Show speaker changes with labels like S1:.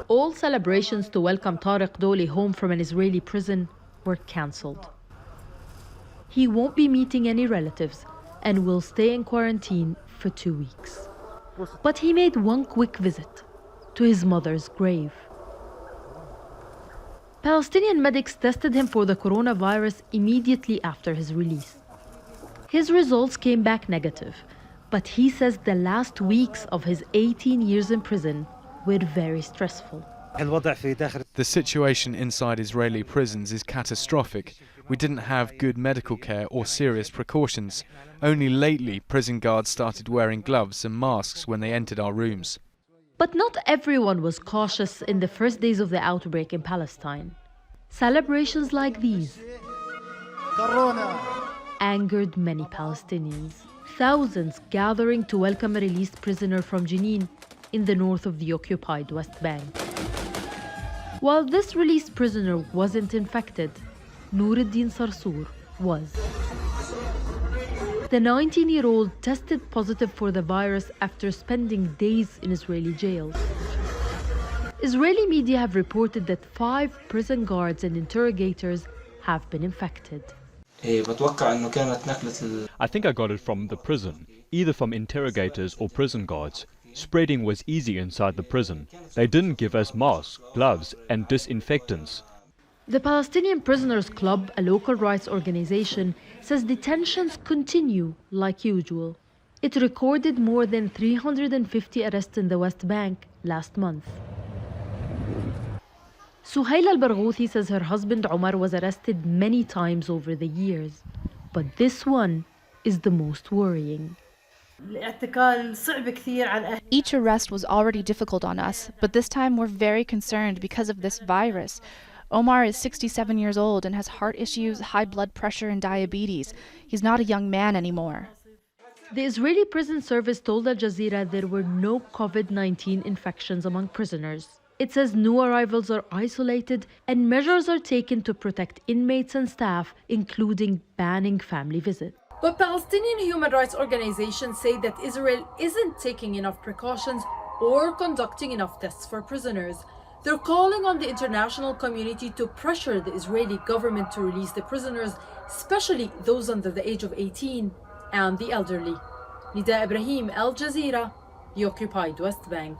S1: All celebrations to welcome Tariq Doli home from an Israeli prison were cancelled. He won't be meeting any relatives and will stay in quarantine for 2 weeks. But he made one quick visit to his mother's grave. Palestinian medics tested him for the coronavirus immediately after his release. His results came back negative, but he says the last weeks of his 18 years in prison were very stressful.
S2: The situation inside Israeli prisons is catastrophic. We didn't have good medical care or serious precautions. Only lately, prison guards started wearing gloves and masks when they entered our rooms.
S1: But not everyone was cautious in the first days of the outbreak in Palestine. Celebrations like these angered many Palestinians. Thousands gathering to welcome a released prisoner from Jenin in the north of the occupied West Bank. While this released prisoner wasn't infected, SARSOUR was. The 19-year-old tested positive for the virus after spending days in Israeli jails. Israeli media have reported that 5 prison guards and interrogators have been infected.
S3: I
S4: think I got it from the prison, either from interrogators or prison guards. Spreading was easy inside the prison. They didn't give us masks, gloves and disinfectants.
S1: The Palestinian Prisoners Club, a local rights organization, says detentions continue like usual. It recorded more than 350 arrests in the West Bank last month. SUHAILA AL-BARGHOUTHI says her husband Omar was arrested many times over the years, but this one is the most worrying.
S5: Each arrest was already difficult on us, but this time we're very concerned because of this virus. Omar is 67 years old and has heart issues, high blood pressure and diabetes. He's not a young man anymore.
S1: The Israeli prison service told Al Jazeera there were no COVID-19 infections among prisoners. It says new arrivals are isolated and measures are taken to protect inmates and staff, including banning family visits.
S6: But Palestinian human rights organizations say that Israel isn't taking enough precautions or conducting enough tests for prisoners. They're calling on the international community to pressure the Israeli government to release the prisoners, especially those under the age of 18 and the elderly. Nida Ibrahim, Al Jazeera, the occupied West Bank.